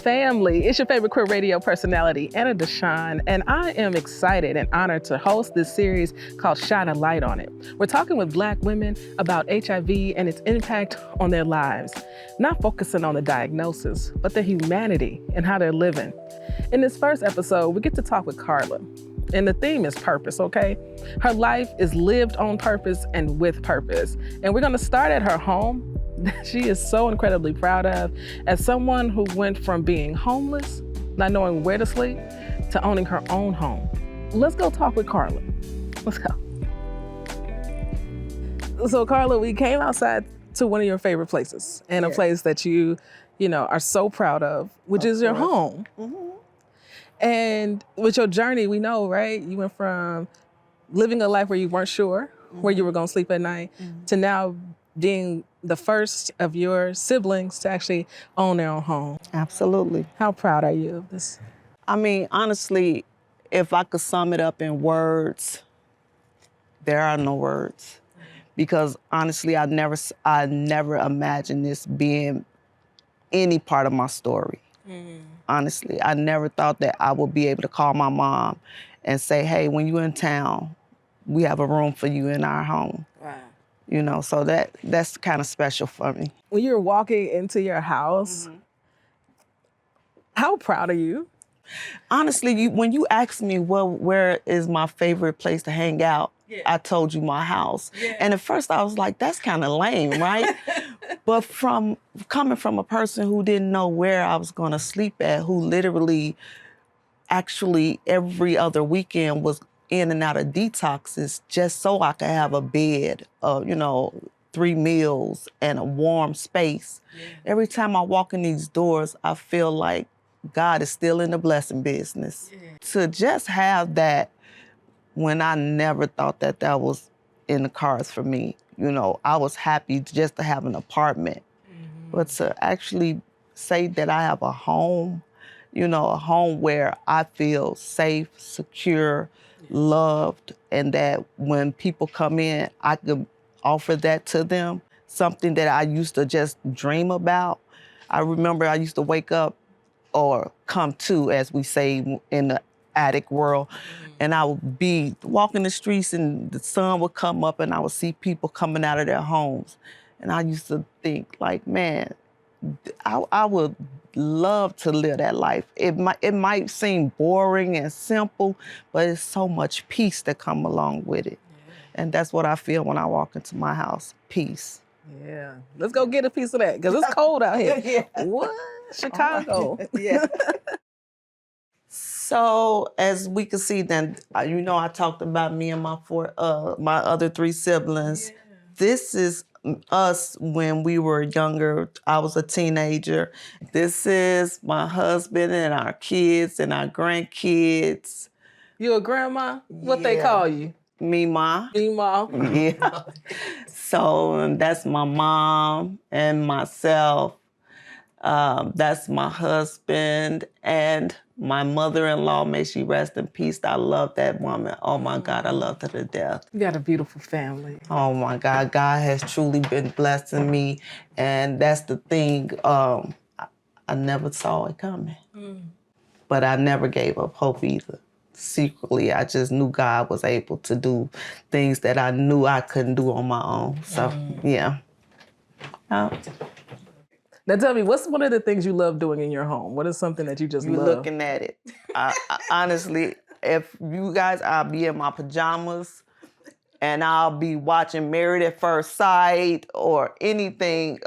family? It's your favorite queer radio personality, Anna Deshawn, and I am excited and honored to host this series called Shine a Light on It. We're talking with Black women about HIV and its impact on their lives, not focusing on the diagnosis, but the humanity and how they're living. In this first episode, we get to talk with Carla, and the theme is purpose, okay? Her life is lived on purpose and with purpose, and we're gonna start at her home that she is so incredibly proud of as someone who went from being homeless, not knowing where to sleep, to owning her own home. Let's go talk with Carla. Let's go. So Carla, we came outside to one of your favorite places and a place that you are so proud of, which is your home. Mm-hmm. And with your journey, we know, right? You went from living a life where you weren't sure where you were gonna sleep at night to now being the first of your siblings to actually own their own home. Absolutely. How proud are you of this? I mean, honestly, if I could sum it up in words, there are no words. Because honestly, I never imagined this being any part of my story. Honestly, I never thought that I would be able to call my mom and say, hey, when you're in town, we have a room for you in our home. Wow. So that's kind of special for me. When you're walking into your house, how proud are you? Honestly, when you asked me, well, where is my favorite place to hang out? I told you my house. And at first I was like, that's kind of lame, right? But coming from a person who didn't know where I was going to sleep at, who literally actually every other weekend was in and out of detoxes just so I could have a bed, 3 meals and a warm space. Every time I walk in these doors, I feel like God is still in the blessing business. To just have that when I never thought that was in the cards for me. I was happy just to have an apartment. But to actually say that I have a home, a home where I feel safe, secure, loved, and that when people come in, I could offer that to them, something that I used to just dream about. I remember I used to wake up or come to, as we say in the attic world, and I would be walking the streets and the sun would come up and I would see people coming out of their homes. And I used to think like, man, I would love to live that life. It might seem boring and simple, but it's so much peace that come along with it. And that's what I feel when I walk into my house, peace. Yeah, let's go get a piece of that, because it's cold out here. What? Chicago. Yeah. So as we can see then, I talked about me and my other 3 siblings. This is us when we were younger. I was a teenager. This is my husband and our kids and our grandkids. You a grandma? What they call you? Meemaw. Meemaw. Yeah. So that's my mom and myself. That's my husband and my mother-in-law. May she rest in peace. I love that woman. Oh my God, I love her to death. You got a beautiful family. Oh my God, God has truly been blessing me. And that's the thing, I never saw it coming. But I never gave up hope either. Secretly, I just knew God was able to do things that I knew I couldn't do on my own. So, yeah. Now tell me, what's one of the things you love doing in your home? What is something that you just love? You're looking at it. I honestly, if you guys, I'll be in my pajamas and I'll be watching Married at First Sight or anything.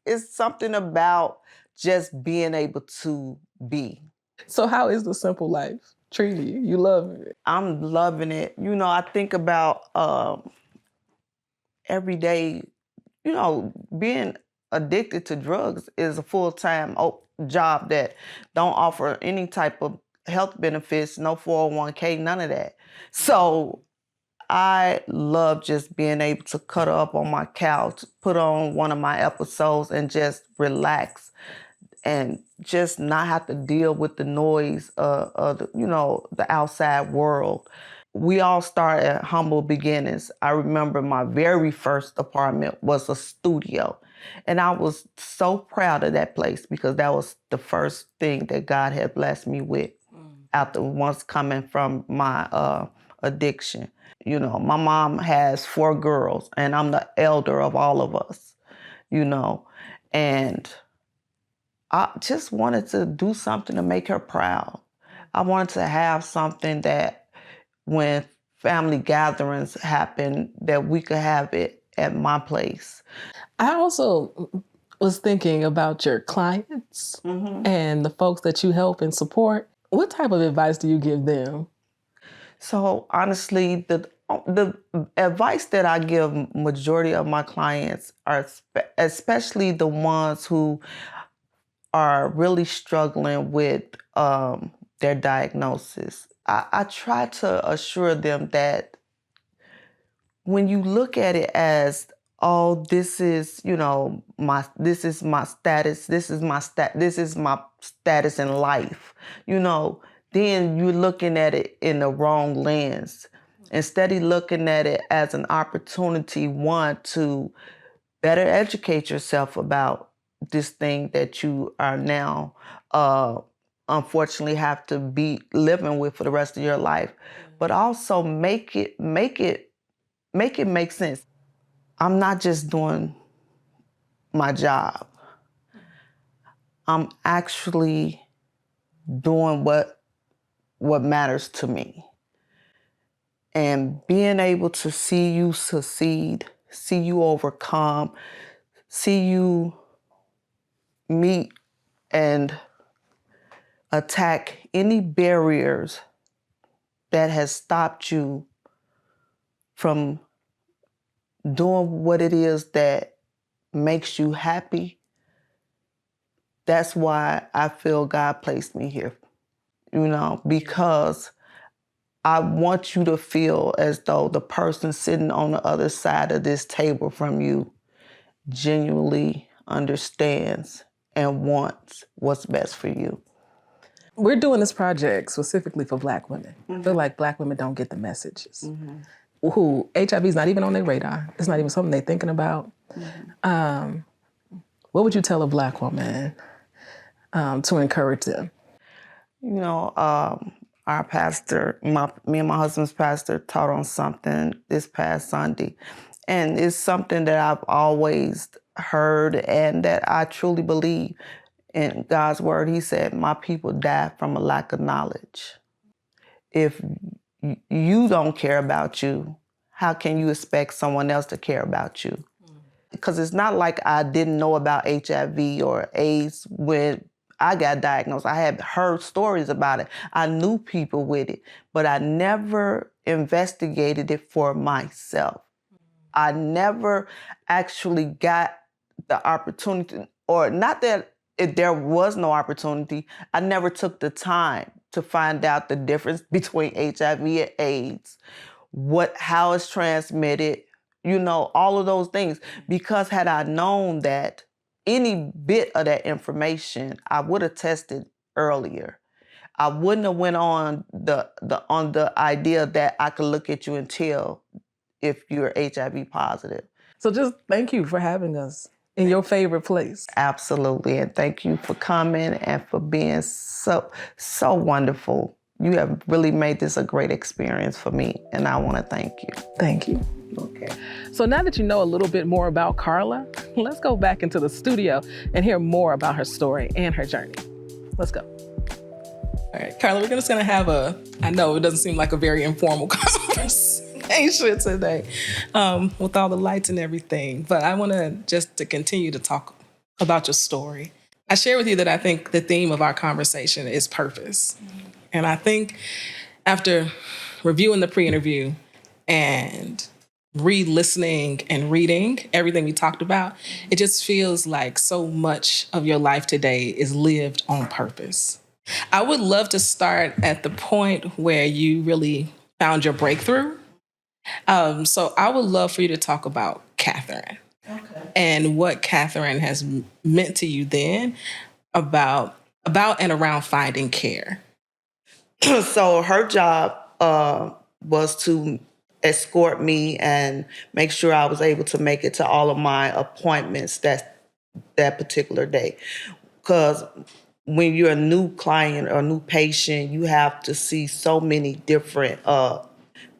It's something about just being able to be. So how is the simple life treating you? You love it? I'm loving it. I think about every day, being addicted to drugs is a full-time job that don't offer any type of health benefits, no 401k, none of that. So I love just being able to cuddle up on my couch, put on one of my episodes and just relax and just not have to deal with the noise of the outside world. we all start at humble beginnings. I remember my very first apartment was a studio. And I was so proud of that place because that was the first thing that God had blessed me with after once coming from my addiction. You know, my mom has 4 girls and I'm the elder of all of us, you know. And I just wanted to do something to make her proud. I wanted to have something that when family gatherings happen, that we could have it at my place. I also was thinking about your clients and the folks that you help and support. What type of advice do you give them? So honestly, the advice that I give majority of my clients are especially the ones who are really struggling with their diagnosis. I try to assure them that when you look at it as, oh, this is, you know, this is my status, this is my status in life, you know, then you're looking at it in the wrong lens. Instead of looking at it as an opportunity, one, to better educate yourself about this thing that you are now unfortunately have to be living with for the rest of your life, but also make it make sense. I'm not just doing my job. I'm actually doing what matters to me. And being able to see you succeed, see you overcome, see you meet and attack any barriers that has stopped you from doing what it is that makes you happy. That's why I feel God placed me here, you know, because I want you to feel as though the person sitting on the other side of this table from you genuinely understands and wants what's best for you. We're doing this project specifically for Black women. I feel like Black women don't get the messages. Who HIV is not even on their radar. It's not even something they're thinking about. What would you tell a Black woman to encourage them? You know, our pastor, me and my husband's pastor taught on something this past Sunday. And it's something that I've always heard and that I truly believe. In God's word, he said, my people die from a lack of knowledge. If you don't care about you, how can you expect someone else to care about you? Because it's not like I didn't know about HIV or AIDS when I got diagnosed. I had heard stories about it. I knew people with it, but I never investigated it for myself. I never actually got the opportunity, or not that if there was no opportunity, I never took the time to find out the difference between HIV and AIDS, how it's transmitted, you know, all of those things. Because had I known that, any bit of that information, I would have tested earlier. I wouldn't have went on the idea that I could look at you and tell if you're HIV positive. So just thank you for having us in your favorite place. Absolutely. And thank you for coming and for being so wonderful. You have really made this a great experience for me, and I want to thank you. Thank you. Okay. So now that you know a little bit more about Carla, let's go back into the studio and hear more about her story and her journey. Let's go. All right, Carla, we're just going to have I know it doesn't seem like a very informal conversation today with all the lights and everything, but I want to continue to talk about your story. I share with you that I think the theme of our conversation is purpose. And I think after reviewing the pre-interview and re-listening and reading everything we talked about, it just feels like so much of your life today is lived on purpose. I would love to start at the point where you really found your breakthrough. So I would love for you to talk about Catherine and what Catherine has meant to you then about and around finding care. So her job was to escort me and make sure I was able to make it to all of my appointments that particular day. Because when you're a new client or a new patient, you have to see so many different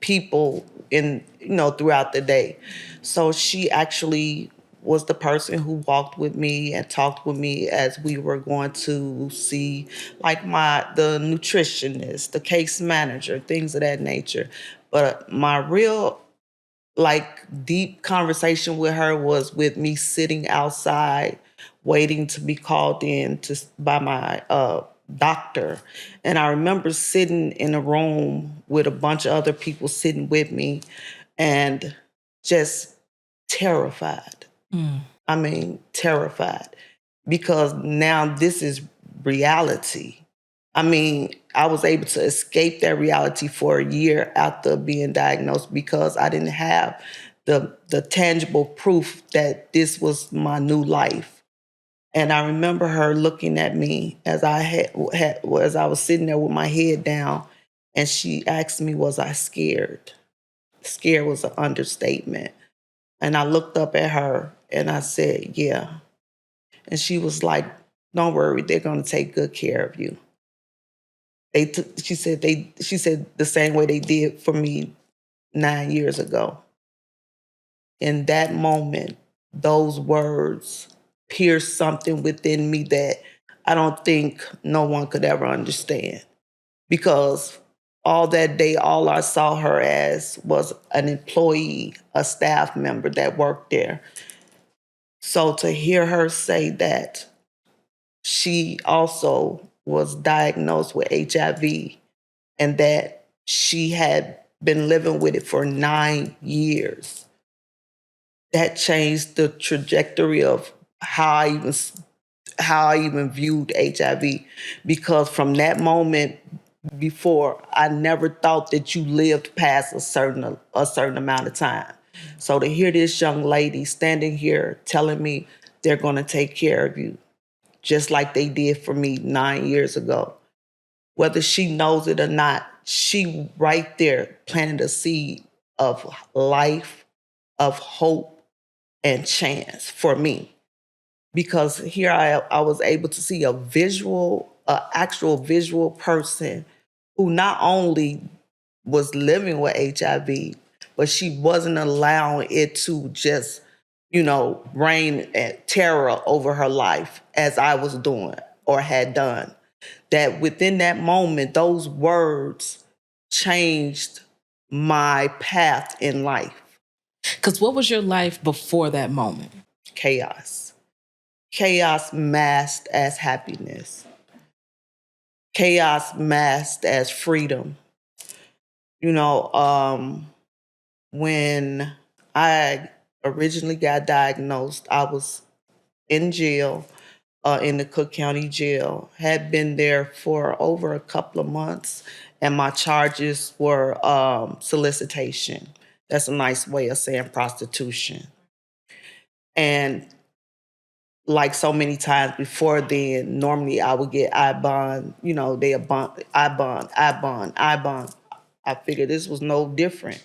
people throughout the day. So she actually was the person who walked with me and talked with me as we were going to see like the nutritionist, the case manager, things of that nature. But my real like deep conversation with her was with me sitting outside waiting to be called in by my doctor. And I remember sitting in a room with a bunch of other people sitting with me and just terrified. I mean, terrified, because now this is reality. I mean, I was able to escape that reality for a year after being diagnosed because I didn't have the tangible proof that this was my new life. And I remember her looking at me as as I was sitting there with my head down, and she asked me, was I scared? Scared was an understatement. And I looked up at her and I said, yeah. And she was like, don't worry, they're going to take good care of you. She said the same way they did for me 9 years ago. In that moment, those words pierced something within me that I don't think no one could ever understand. Because all that day, all I saw her as was an employee, a staff member that worked there. So to hear her say that she also was diagnosed with HIV and that she had been living with it for 9 years, that changed the trajectory of how I even viewed HIV. Because from that moment before, I never thought that you lived past a certain amount of time. So to hear this young lady standing here telling me they're going to take care of you, just like they did for me 9 years ago, whether she knows it or not, she right there planted a seed of life, of hope, and chance for me. Because here I was able to see actual visual person who not only was living with HIV, but she wasn't allowing it to just, reign at terror over her life as I was doing or had done. That within that moment, those words changed my path in life. Because what was your life before that moment? Chaos. Chaos masked as happiness. Chaos masked as freedom. When I originally got diagnosed, I was in jail, in the Cook County Jail, had been there for over a couple of months, and my charges were solicitation. That's a nice way of saying prostitution. And like so many times before then, normally I would get I bond, they bond, I bond, I bond, I bond. I figured this was no different.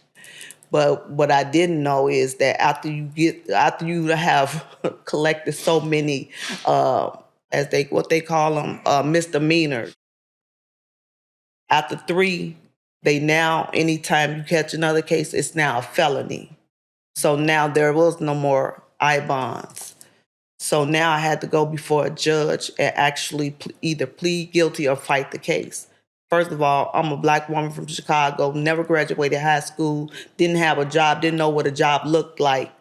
But what I didn't know is that after you have collected so many, what they call them, misdemeanors, after 3, they now, anytime you catch another case, it's now a felony. So now there was no more I bonds. So now I had to go before a judge and actually either plead guilty or fight the case. First of all, I'm a Black woman from Chicago, never graduated high school, didn't have a job, didn't know what a job looked like.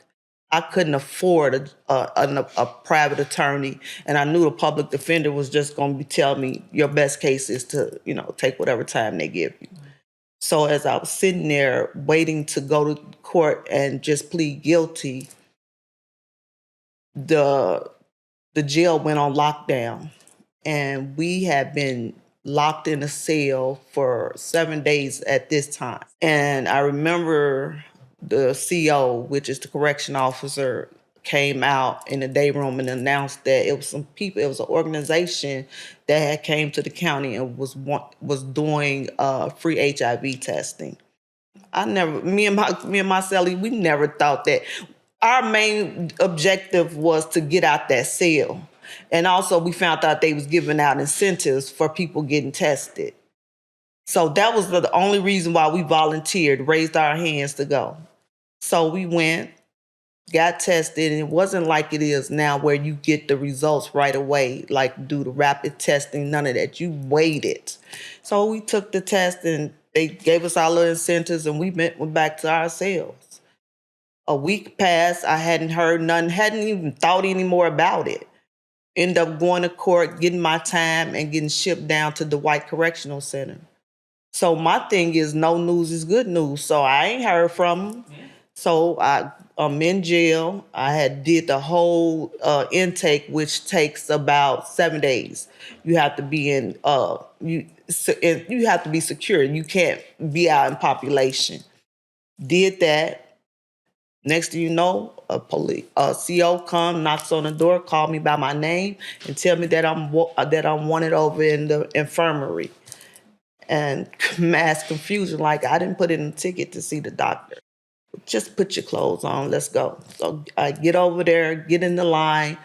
I couldn't afford a private attorney, and I knew the public defender was just going to tell me your best case is to, take whatever time they give you. So as I was sitting there waiting to go to court and just plead guilty, the jail went on lockdown, and we had been locked in a cell for 7 days at this time. And I remember the CO, which is the correction officer, came out in the day room and announced that it was some people, it was an organization that had came to the county and was doing free HIV testing. Me and my cellie, we never thought that. Our main objective was to get out that cell. And also we found out they was giving out incentives for people getting tested. So that was the only reason why we volunteered, raised our hands to go. So we went, got tested, and it wasn't like it is now where you get the results right away, like do the rapid testing, none of that. You waited. So we took the test and they gave us all the incentives and we went back to our cells. A week passed, I hadn't heard nothing, hadn't even thought any more about it. Ended up going to court, getting my time, and getting shipped down to the White Correctional Center. So my thing is no news is good news. So I ain't heard from them. So I'm in jail. I had did the whole intake, which takes about 7 days. You have to be you have to be secure. You can't be out in population. Did that. Next thing you know, a CO come, knocks on the door, call me by my name, and tell me that I'm wanted over in the infirmary. And mass confusion, like I didn't put in a ticket to see the doctor. Just put your clothes on, let's go. So I get over there, get in the line,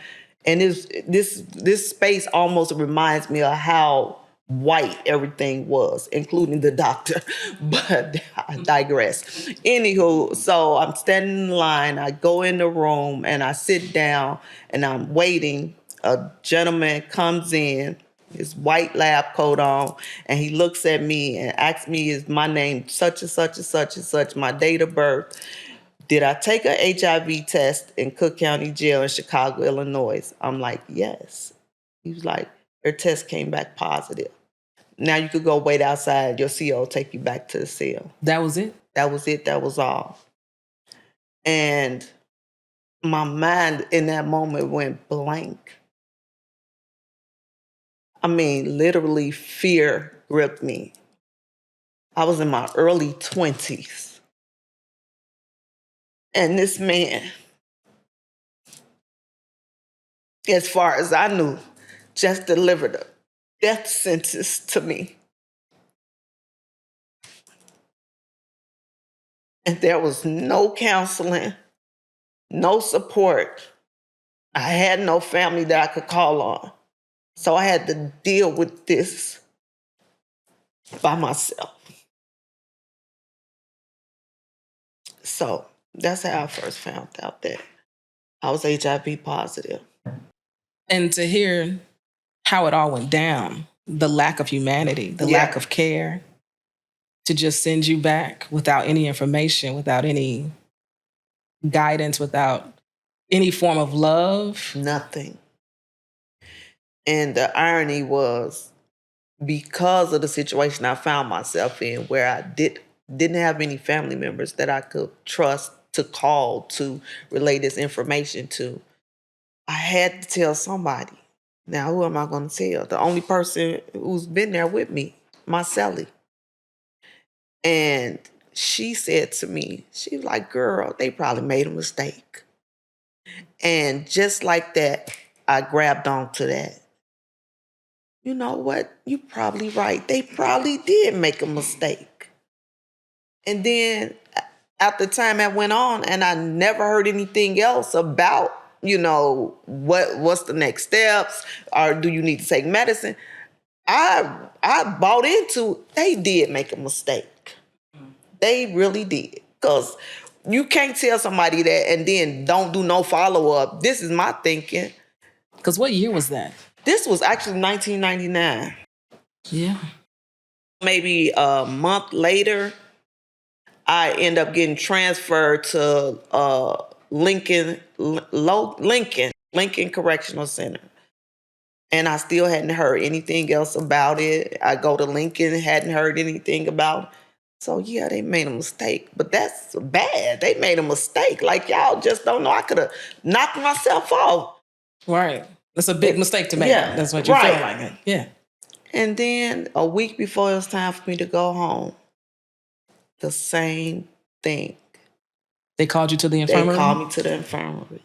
and this space almost reminds me of how white everything was, including the doctor. But I digress. Anywho, so I'm standing in line, I go in the room and I sit down and I'm waiting. A gentleman comes in, his white lab coat on, and he looks at me and asks me, is my name such and such and such and such, my date of birth. Did I take an HIV test in Cook County Jail in Chicago, Illinois? I'm like, yes. He was like, your test came back positive. Now you could go wait outside, your CO will take you back to the cell. That was it? That was it, that was all. And my mind in that moment went blank. I mean, literally fear gripped me. I was in my early 20s. And this man, as far as I knew, just delivered a death sentence to me. And there was no counseling, no support. I had no family that I could call on. So I had to deal with this by myself. So that's how I first found out that I was HIV positive. And to hear how it all went down, the lack of humanity, the lack of care, to just send you back without any information, without any guidance, without any form of love. Nothing. And the irony was, because of the situation I found myself in, where I didn't have any family members that I could trust to call to relay this information to, I had to tell somebody. Now, who am I going to tell? The only person who's been there with me, my cellie. And she said to me, she was like, girl, they probably made a mistake. And just like that, I grabbed onto that. You know what? You're probably right. They probably did make a mistake. And then after time that went on, and I never heard anything else about, what's the next steps, or do you need to take medicine? I bought into they did make a mistake. They really did. Because you can't tell somebody that and then don't do no follow-up. This is my thinking. Because what year was that? This was actually 1999. Yeah. Maybe a month later, I end up getting transferred to Lincoln Correctional Center. And I still hadn't heard anything else about it. I go to Lincoln, hadn't heard anything about it. So yeah, they made a mistake, but that's bad. They made a mistake. Like, y'all just don't know. I could have knocked myself off. Right. That's a big mistake to make. Yeah, that's what you feel like it. Yeah. And then a week before it was time for me to go home, the same thing. They called you to the infirmary? They called me to the infirmary.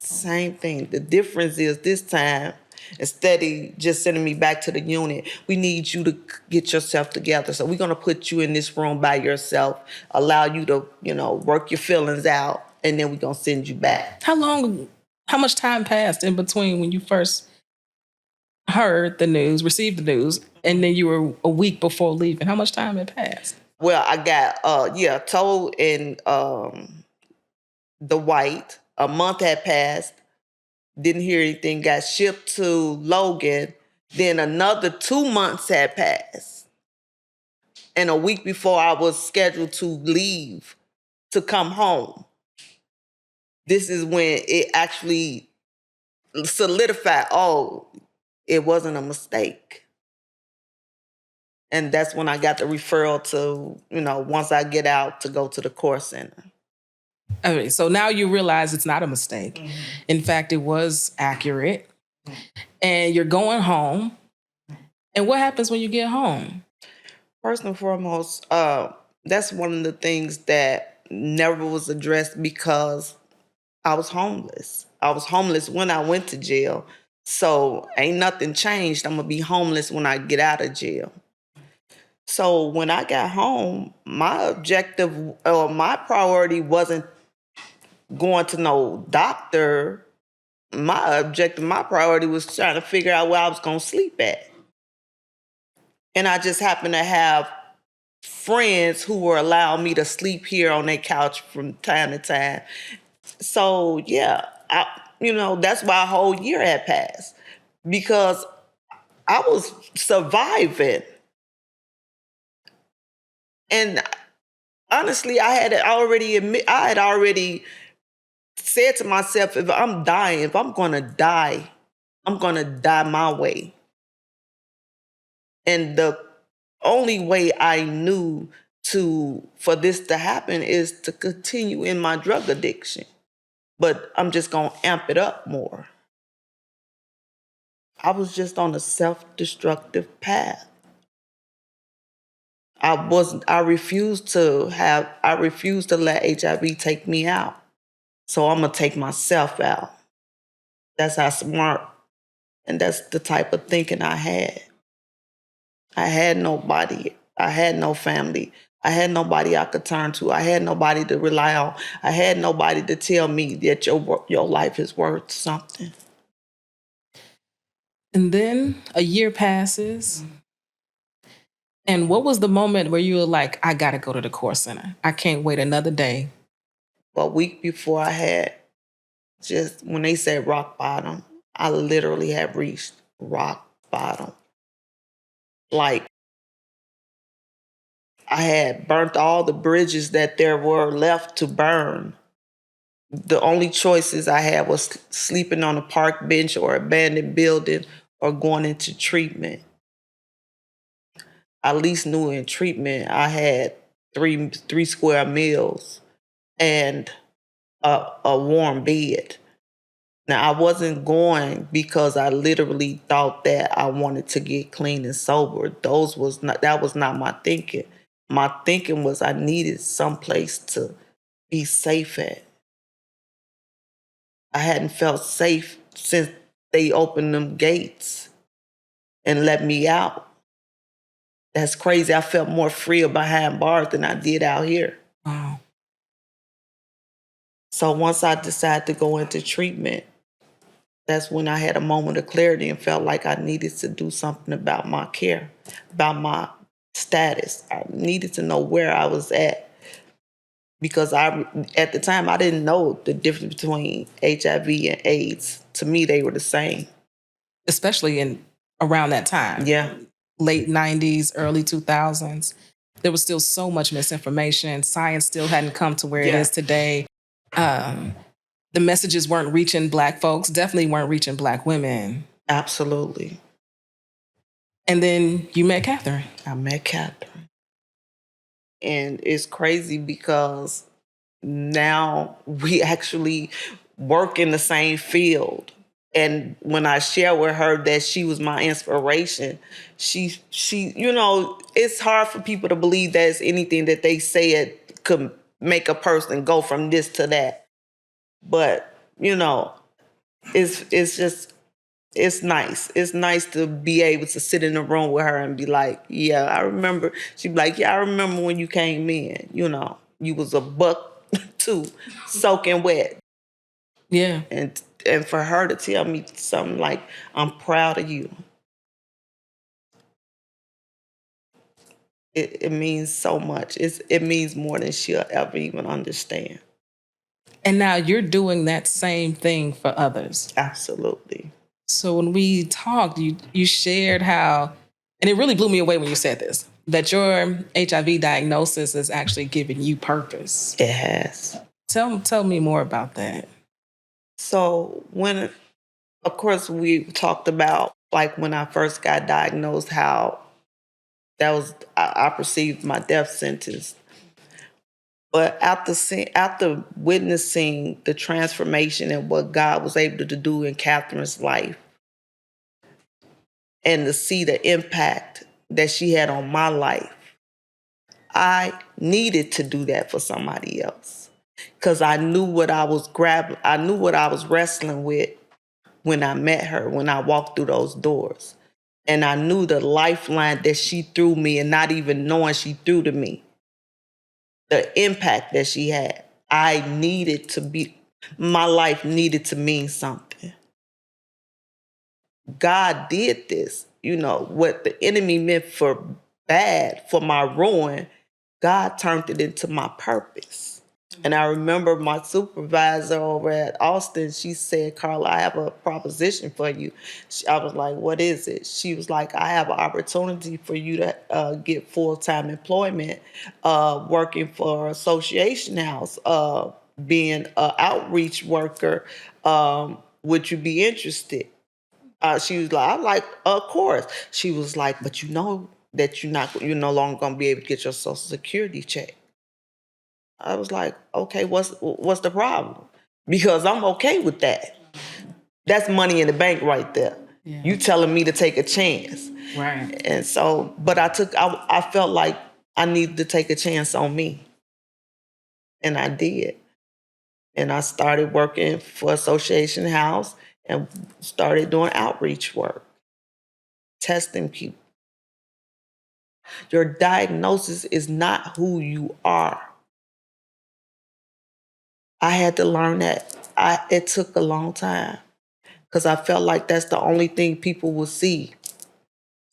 Same thing. The difference is this time Instead of just sending me back to the unit, we need you to get yourself together. So we're going to put you in this room by yourself, allow you to, work your feelings out, and then we're going to send you back. How much time passed in between when you first heard the news, received the news, and then you were a week before leaving? How much time had passed? Well, I got, told in the White. A month had passed. Didn't hear anything. Got shipped to Logan. Then another 2 months had passed. And a week before I was scheduled to leave to come home, this is when it actually solidified, oh, it wasn't a mistake. And that's when I got the referral to, once I get out, to go to the core center. Okay, so now you realize it's not a mistake. Mm-hmm. In fact, it was accurate. And you're going home. And what happens when you get home? First and foremost, that's one of the things that never was addressed because I was homeless. I was homeless when I went to jail. So ain't nothing changed. I'm going to be homeless when I get out of jail. So when I got home, my objective or my priority wasn't going to no doctor. My priority was trying to figure out where I was going to sleep at. And I just happened to have friends who were allowing me to sleep here on their couch from time to time. So, yeah, that's why a whole year had passed, because I was surviving. And honestly, I had already said to myself, if I'm going to die, I'm going to die my way. And the only way I knew for this to happen is to continue in my drug addiction. But I'm just going to amp it up more. I was just on a self-destructive path. I refused to let HIV take me out. So I'm going to take myself out. That's how smart, and that's the type of thinking I had. I had nobody. I had no family. I had nobody I could turn to. I had nobody to rely on. I had nobody to tell me that your life is worth something. And then a year passes. And what was the moment where you were like, I got to go to the core center? I can't wait another day. A week before I had, just when they said rock bottom, I literally had reached rock bottom. Like, I had burnt all the bridges that there were left to burn. The only choices I had was sleeping on a park bench or abandoned building or going into treatment. I at least knew in treatment I had three square meals and a warm bed. Now, I wasn't going because I literally thought that I wanted to get clean and sober. That was not my thinking. My thinking was I needed someplace to be safe at. I hadn't felt safe since they opened them gates and let me out. That's crazy. I felt more free behind bars than I did out here. Wow. So once I decided to go into treatment, that's when I had a moment of clarity and felt like I needed to do something about my care, about my status. I needed to know where I was at, because at the time I didn't know the difference between HIV and AIDS. To me, they were the same. Especially around that time. Yeah. Late 90s, early 2000s. There was still so much misinformation. Science still hadn't come to where it is today. The messages weren't reaching Black folks, definitely weren't reaching Black women. Absolutely. And then you met Catherine. I met Catherine. And it's crazy because now we actually work in the same field. And when I share with her that she was my inspiration, she, it's hard for people to believe that it's anything that they said could make a person go from this to that. But, it's just, it's nice. It's nice to be able to sit in the room with her and be like, yeah, I remember. She'd be like, yeah, I remember when you came in. You was a buck too, soaking wet. Yeah. And for her to tell me something like, I'm proud of you. It means so much. It means more than she'll ever even understand. And now you're doing that same thing for others. Absolutely. So when we talked, you shared how, and it really blew me away when you said this, that your HIV diagnosis is actually giving you purpose. It has. Tell me more about that. So when, of course, we talked about like when I first got diagnosed, how that was I perceived my death sentence. But after witnessing the transformation and what God was able to do in Catherine's life, and to see the impact that she had on my life, I needed to do that for somebody else. Because I knew what I was wrestling with when I met her, when I walked through those doors. And I knew the lifeline that she threw me, and not even knowing she threw to me, the impact that she had. My life needed to mean something. God did this. What the enemy meant for bad, for my ruin, God turned it into my purpose. And I remember my supervisor over at Austin, she said, Carla, I have a proposition for you. I was like, what is it? She was like, I have an opportunity for you to get full-time employment working for Association House, being an outreach worker. Would you be interested? She was like, I'm like, of course. She was like, but you know that you're no longer gonna be able to get your Social Security check. I was like, okay, what's the problem? Because I'm okay with that. That's money in the bank right there. Yeah. You telling me to take a chance. Right. And so, but I felt like I needed to take a chance on me. And I did. And I started working for Association House and started doing outreach work, testing people. Your diagnosis is not who you are. I had to learn that. It took a long time because I felt like that's the only thing people will see.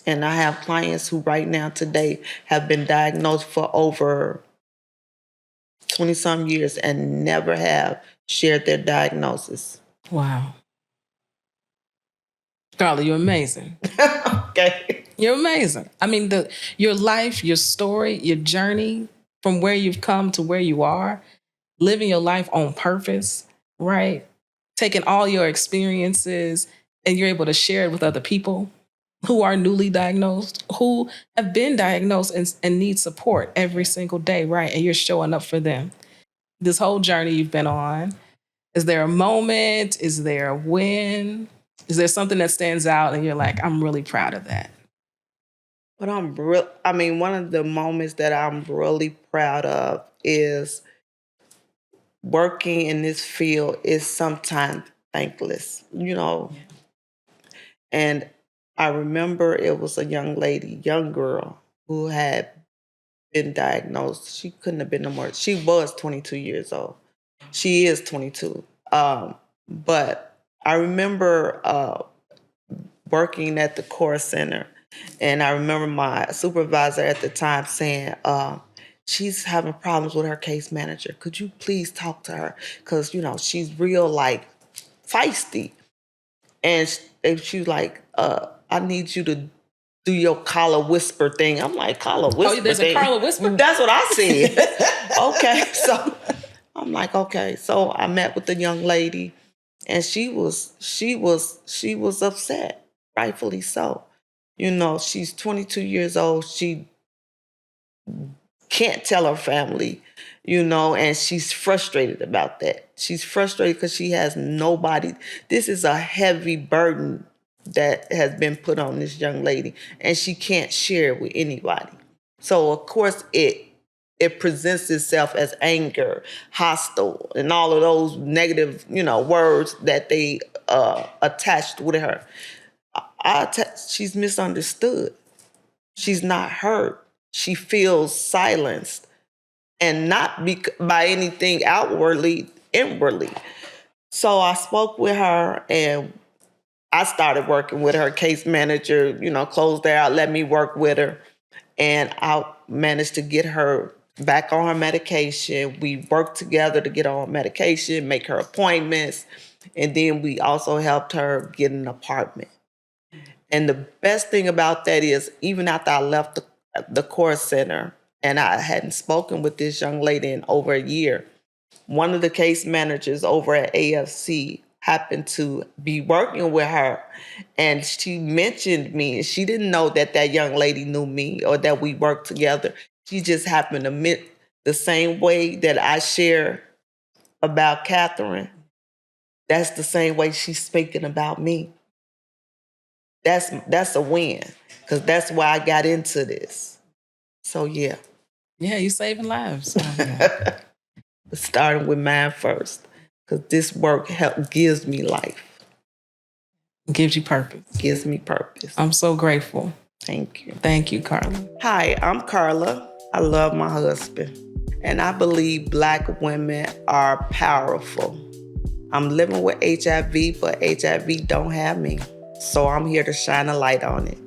And I have clients who right now today have been diagnosed for over 20-some years and never have shared their diagnosis. Wow. Carla, you're amazing. Okay. You're amazing. I mean, your life, your story, your journey from where you've come to where you are, living your life on purpose, right? Taking all your experiences and you're able to share it with other people who are newly diagnosed, who have been diagnosed and need support every single day, right? And you're showing up for them. This whole journey you've been on, is there a moment? Is there a win? Is there something that stands out and you're like, I'm really proud of that? But one of the moments that I'm really proud of is working in this field is sometimes thankless, Yeah. And I remember it was a young girl who had been diagnosed. She couldn't have been no more. She was 22 years old. She is 22. But I remember working at the core center, and I remember my supervisor at the time saying, she's having problems with her case manager. Could you please talk to her? Because, she's real, like, feisty. And she was like, I need you to do your Carla whisper thing. I'm like, Carla whisper there's thing? a Carla whisper? That's what I said. Okay, so I'm like, okay. So I met with the young lady, and she was upset, rightfully so. She's 22 years old. She can't tell her family, and she's frustrated about that. She's frustrated because she has nobody. This is a heavy burden that has been put on this young lady, and she can't share it with anybody. So of course it it presents itself as anger, hostile, and all of those negative, words that they attached with her. She's misunderstood. She's not heard. She feels silenced, and not by anything outwardly, inwardly. So I spoke with her, and I started working with her. Case manager, closed her out, let me work with her. And I managed to get her back on her medication. We worked together to get on medication, make her appointments. And then we also helped her get an apartment. And the best thing about that is, even after I left the court center and I hadn't spoken with this young lady in over a year, one of the case managers over at AFC happened to be working with her, and she mentioned me. She didn't know that that young lady knew me or that we worked together. She just happened to meet the same way that I share about Catherine. That's the same way she's speaking about me. That's a win, because that's why I got into this. So yeah. Yeah, you saving lives. Starting with mine first, because this work gives me life. Gives you purpose. Gives me purpose. I'm so grateful. Thank you. Thank you, Carla. Hi, I'm Carla. I love my husband, and I believe Black women are powerful. I'm living with HIV, but HIV don't have me. So I'm here to shine a light on it.